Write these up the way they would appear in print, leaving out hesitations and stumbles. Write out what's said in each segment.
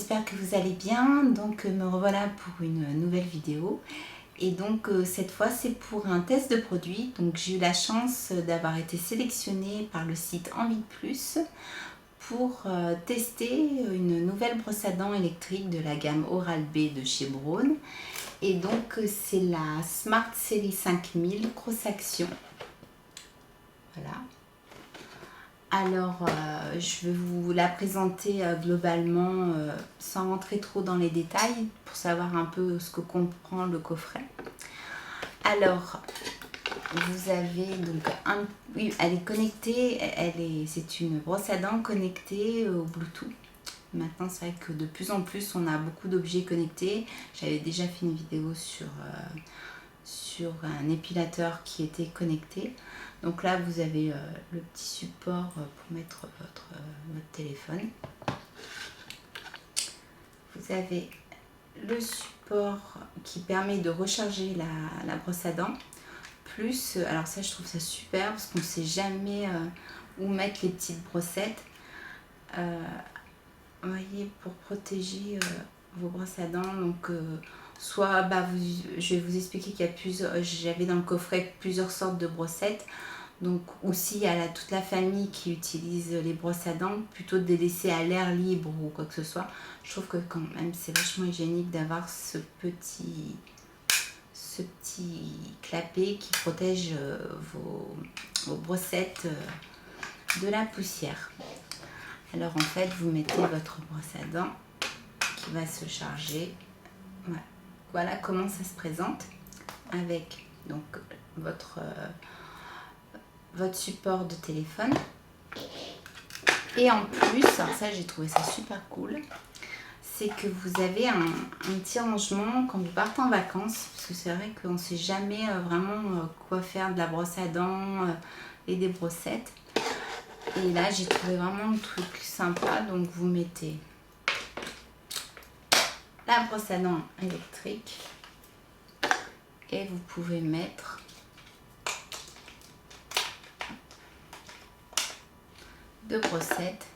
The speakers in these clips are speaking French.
j'espère que vous allez bien. Donc me revoilà pour une nouvelle vidéo. Et donc cette fois c'est pour un test de produit. Donc j'ai eu la chance d'avoir été sélectionnée par le site Envie de Plus pour tester une nouvelle brosse à dents électrique de la gamme Oral-B de chez Braun. Et donc c'est la Smart Series 5000 Cross Action. Voilà. Alors, je vais vous la présenter globalement sans rentrer trop dans les détails pour savoir un peu ce que comprend le coffret. Alors, vous avez donc oui, elle est connectée, c'est une brosse à dents connectée au Bluetooth. Maintenant, c'est vrai que de plus en plus, on a beaucoup d'objets connectés. J'avais déjà fait une vidéo sur un épilateur qui était connecté. Donc là, vous avez le petit support pour mettre votre téléphone. Vous avez le support qui permet de recharger la brosse à dents. Plus, alors ça, je trouve ça super parce qu'on ne sait jamais où mettre les petites brossettes. Vous voyez, pour protéger vos brosses à dents. Donc, soit, je vais vous expliquer qu'il y a plusieurs, j'avais dans le coffret plusieurs sortes de brossettes. Donc aussi, il y a toute la famille qui utilise les brosses à dents, plutôt de les laisser à l'air libre ou quoi que ce soit. Je trouve que quand même, c'est vachement hygiénique d'avoir ce petit clapet qui protège vos brossettes de la poussière. Alors en fait, vous mettez votre brosse à dents qui va se charger. Voilà comment ça se présente avec donc votre support de téléphone. Et en plus, alors ça j'ai trouvé ça super cool, c'est que vous avez un petit rangement quand vous partez en vacances, parce que c'est vrai qu'on ne sait jamais vraiment quoi faire de la brosse à dents et des brossettes. Et là j'ai trouvé vraiment un truc sympa. Donc vous mettez la brosse à dents électrique et vous pouvez mettre deux brossettes.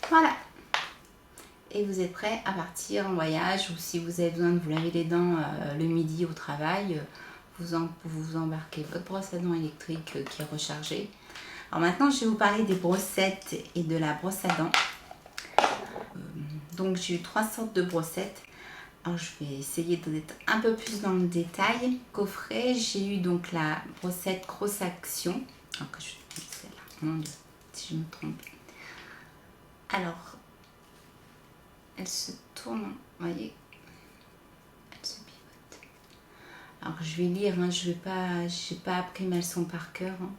Voilà. Et vous êtes prêt à partir en voyage, ou si vous avez besoin de vous laver les dents le midi au travail, vous embarquez votre brosse à dents électrique qui est rechargée. Alors maintenant, je vais vous parler des brossettes et de la brosse à dents. Donc j'ai eu trois sortes de brossettes. Alors je vais essayer d'être un peu plus dans le détail. Coffret, j'ai eu donc la brossette Cross Action. Alors que je vais celle-là, mon Dieu, si je me trompe. Alors, elle se tourne, vous voyez, elle se pivote. Alors je vais lire, hein, je n'ai pas appris ma leçon par cœur. Hein.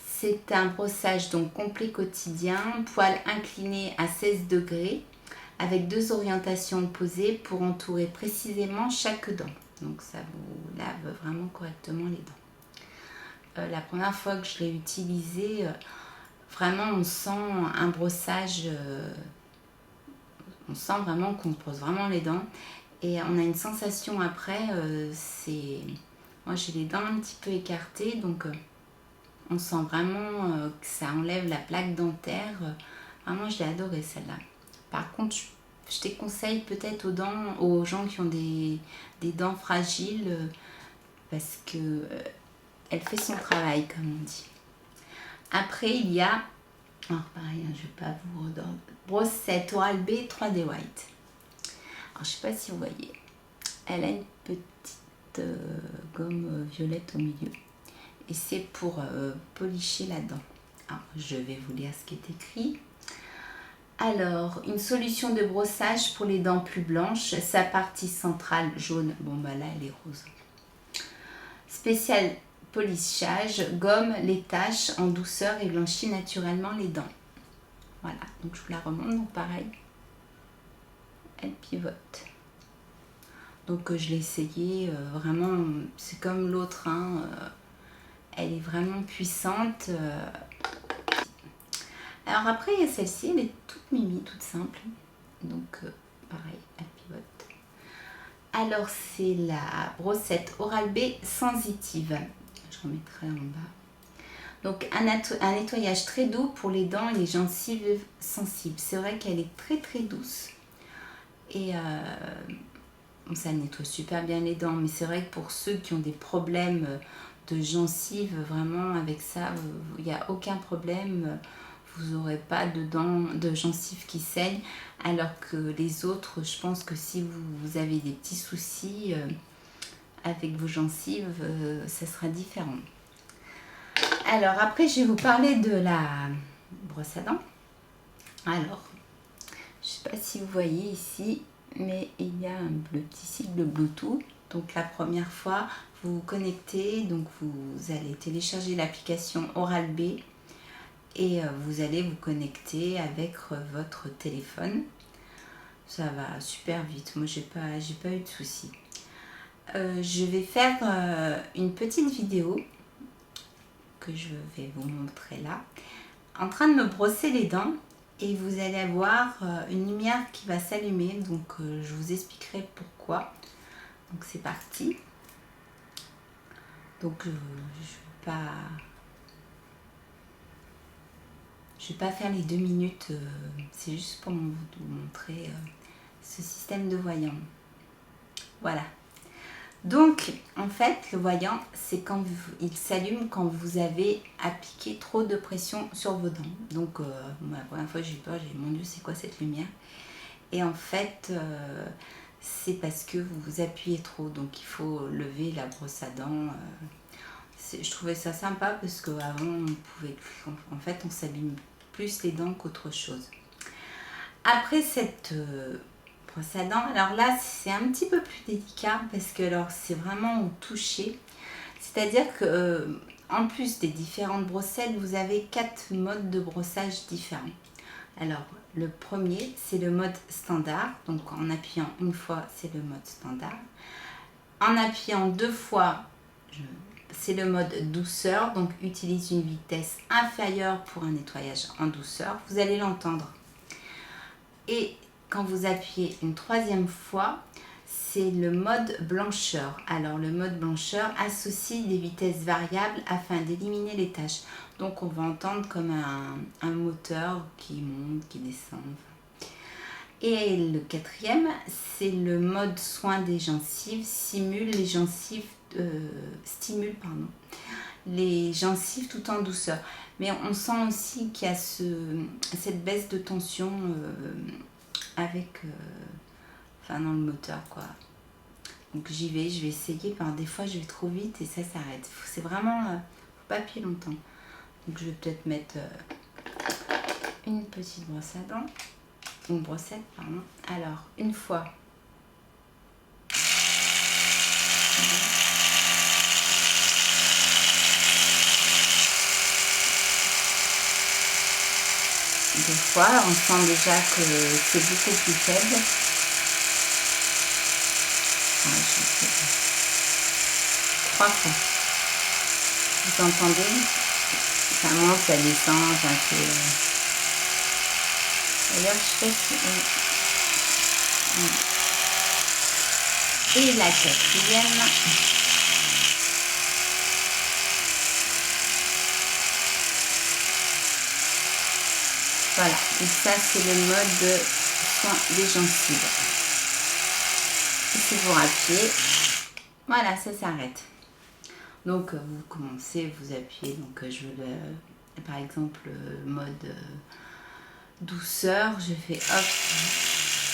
C'est un brossage donc complet quotidien, poil incliné à 16 degrés, avec deux orientations opposées pour entourer précisément chaque dent. Donc ça vous lave vraiment correctement les dents. La première fois que je l'ai utilisé, vraiment on sent un brossage, on sent vraiment qu'on brosse vraiment les dents. Et on a une sensation après, moi j'ai les dents un petit peu écartées, donc on sent vraiment que ça enlève la plaque dentaire. Vraiment, je l'ai adoré celle-là. Par contre, je déconseille peut-être aux gens qui ont des dents fragiles, parce que elle fait son travail, comme on dit. Après, il y a, alors pareil, je ne vais pas vous redonner, brossette Oral-B 3D White. Alors, je ne sais pas si vous voyez, elle a une petite gomme violette au milieu. Et c'est pour policher la dent. Alors, je vais vous lire ce qui est écrit. Alors, une solution de brossage pour les dents plus blanches. Sa partie centrale jaune. Bon, bah là, elle est rose. Spécial polissage. Gomme les taches en douceur et blanchit naturellement les dents. Voilà. Donc, je vous la remonte. Donc, pareil. Elle pivote. Donc, je l'ai essayé. Vraiment, c'est comme l'autre, hein. Elle est vraiment puissante. Alors après, il y a celle-ci, elle est toute mimi, toute simple. Donc pareil, elle pivote. Alors c'est la brossette Oral-B sensitive. Je remettrai en bas. Donc un nettoyage très doux pour les dents et les gencives sensibles. C'est vrai qu'elle est très douce. Et ça nettoie super bien les dents. Mais c'est vrai que pour ceux qui ont des problèmes de gencives, vraiment avec ça, il n'y a aucun problème. Vous n'aurez pas de dents, de gencives qui saignent. Alors que les autres, je pense que si vous avez des petits soucis avec vos gencives, ça sera différent. Alors après, je vais vous parler de la brosse à dents. Alors, je ne sais pas si vous voyez ici, mais il y a le petit cycle Bluetooth. Donc la première fois, vous vous connectez, donc vous allez télécharger l'application Oral-B et vous allez vous connecter avec votre téléphone. Ça va super vite, moi j'ai pas eu de soucis. Je vais faire une petite vidéo que je vais vous montrer là, en train de me brosser les dents, et vous allez avoir une lumière qui va s'allumer, donc je vous expliquerai pourquoi. Donc c'est parti. Donc je vais pas faire les 2 minutes, c'est juste pour vous montrer ce système de voyant. Voilà. Donc, en fait, le voyant, c'est quand il s'allume quand vous avez appliqué trop de pression sur vos dents. Donc, moi, la première fois, j'ai eu peur, j'ai dit, mon Dieu, c'est quoi cette lumière? Et en fait, c'est parce que vous appuyez trop. Donc, il faut lever la brosse à dents. Je trouvais ça sympa parce qu'avant, en fait, on s'abîme plus les dents qu'autre chose. Après cette brosse à dents, alors là c'est un petit peu plus délicat parce que alors c'est vraiment au toucher, c'est-à-dire que en plus des différentes brossettes, vous avez 4 modes de brossage différents. Alors le premier, c'est le mode standard, donc en appuyant une fois c'est le mode standard, en appuyant 2 fois c'est le mode douceur, donc utilise une vitesse inférieure pour un nettoyage en douceur, vous allez l'entendre. Et quand vous appuyez une 3e fois, c'est le mode blancheur. Alors le mode blancheur associe des vitesses variables afin d'éliminer les taches. Donc on va entendre comme un moteur qui monte, qui descend. Et le 4e, c'est le mode soin des gencives, stimule les gencives tout en douceur. Mais on sent aussi qu'il y a cette baisse de tension avec dans le moteur quoi. Donc je vais essayer, des fois je vais trop vite et ça s'arrête. C'est vraiment faut pas appuyer longtemps. Donc je vais peut-être mettre une petite brosse à dents, une brossette pardon. Alors une fois, deux fois, on sent déjà que c'est beaucoup plus faible. Trois fois. Vous entendez? Ça monte, ça descend, ça fait. D'ailleurs, je fais. Et la 4e. Voilà, et ça c'est le mode soin des gencives. Et si vous rappelez, voilà, ça s'arrête. Donc vous commencez, vous appuyez, donc je veux par exemple mode douceur, je fais hop,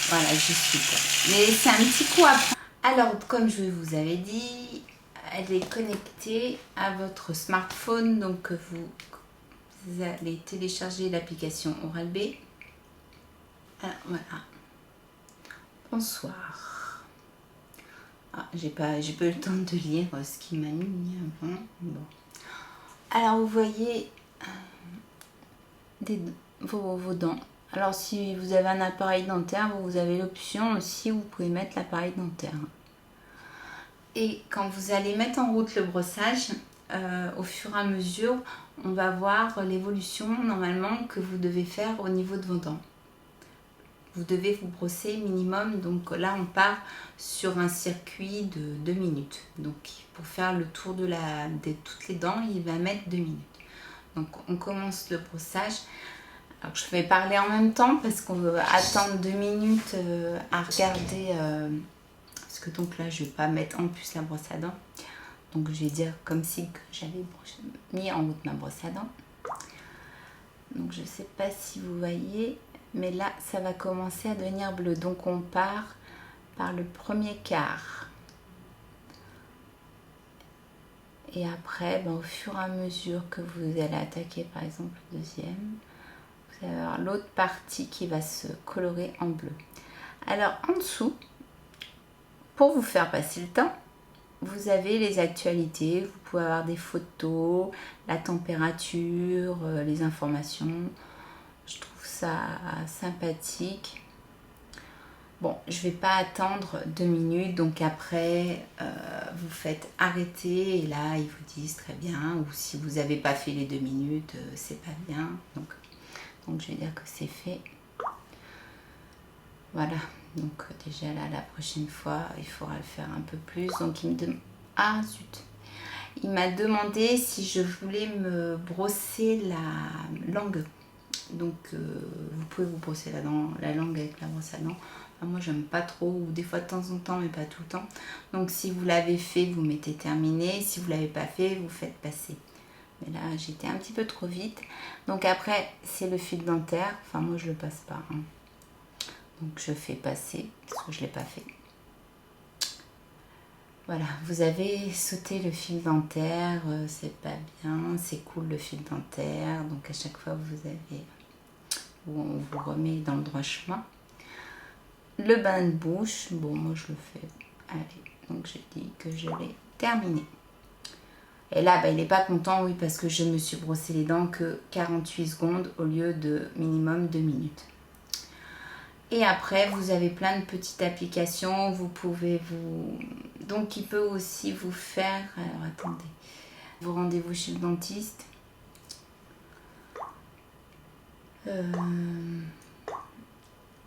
voilà, je suis quoi. Mais c'est un petit coup après. Alors comme je vous avais dit, elle est connectée à votre smartphone, donc vous allez télécharger l'application Oral-B. Alors, voilà. Bonsoir. Ah, j'ai pas eu le temps de lire ce qu'il m'a mis avant. Bon. Alors vous voyez vos dents. Alors si vous avez un appareil dentaire, vous avez l'option aussi, vous pouvez mettre l'appareil dentaire. Et quand vous allez mettre en route le brossage, au fur et à mesure, on va voir l'évolution normalement que vous devez faire au niveau de vos dents. Vous devez vous brosser minimum, donc là on part sur un circuit de 2 minutes. Donc pour faire le tour de toutes les dents, il va mettre 2 minutes. Donc on commence le brossage. Alors je vais parler en même temps parce qu'on va attendre 2 minutes à regarder. Parce que donc là je vais pas mettre en plus la brosse à dents. Donc je vais dire comme si j'avais mis en route ma brosse à dents. Donc je sais pas si vous voyez, mais là ça va commencer à devenir bleu. Donc on part par le premier quart. Et après, au fur et à mesure que vous allez attaquer par exemple le deuxième, vous allez avoir l'autre partie qui va se colorer en bleu. Alors en dessous, pour vous faire passer le temps, vous avez les actualités, vous pouvez avoir des photos, la température, les informations. Je trouve ça sympathique. Bon, je vais pas attendre 2 minutes, donc après vous faites arrêter et là ils vous disent très bien, ou si vous n'avez pas fait les 2 minutes, c'est pas bien. Donc je vais dire que c'est fait. Voilà, donc déjà là la prochaine fois il faudra le faire un peu plus. Donc il me demande, ah zut, il m'a demandé si je voulais me brosser la langue. Donc vous pouvez vous brosser la langue avec la brosse à dents. Enfin, moi j'aime pas trop, ou des fois de temps en temps mais pas tout le temps. Donc si vous l'avez fait, vous mettez terminé. Si vous l'avez pas fait, vous faites passer. Mais là j'étais un petit peu trop vite. Donc après c'est le fil dentaire. Enfin moi je le passe pas, hein. Donc je fais passer parce que je l'ai pas fait. Voilà, vous avez sauté le fil dentaire, c'est pas bien, c'est cool le fil dentaire. Donc à chaque fois vous avez, où on vous remet dans le droit chemin. Le bain de bouche, bon moi je le fais, allez, donc j'ai dit que je l'ai terminé. Et là il n'est pas content, oui, parce que je me suis brossé les dents que 48 secondes au lieu de minimum 2 minutes. Et après vous avez plein de petites applications, vous pouvez vous... Donc il peut aussi vous faire, alors attendez, vous rendez-vous chez le dentiste.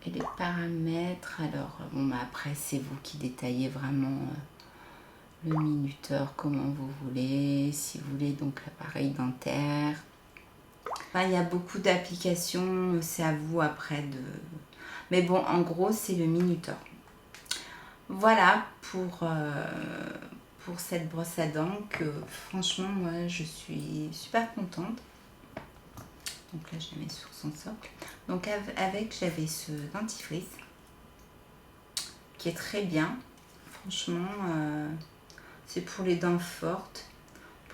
Et les paramètres, alors bon après c'est vous qui détaillez vraiment le minuteur, comment vous voulez, si vous voulez donc l'appareil dentaire. Enfin, il y a beaucoup d'applications, c'est à vous après de... Mais bon, en gros c'est le minuteur. Voilà pour cette brosse à dents que franchement moi je suis super contente. Donc là je la mets sur son socle. Donc avec j'avais ce dentifrice qui est très bien. Franchement c'est pour les dents fortes,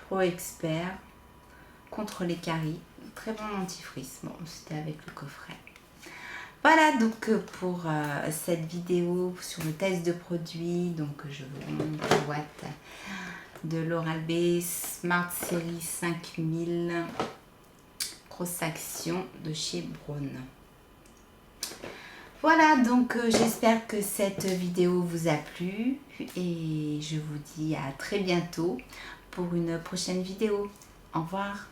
Pro Expert, contre les caries. Très bon dentifrice. Bon, c'était avec le coffret. Voilà donc pour cette vidéo sur le test de produit. Donc je vous montre la boîte de l'Oral-B Smart Series 5000 Grosse Action de chez Braun. Voilà, donc j'espère que cette vidéo vous a plu et je vous dis à très bientôt pour une prochaine vidéo. Au revoir.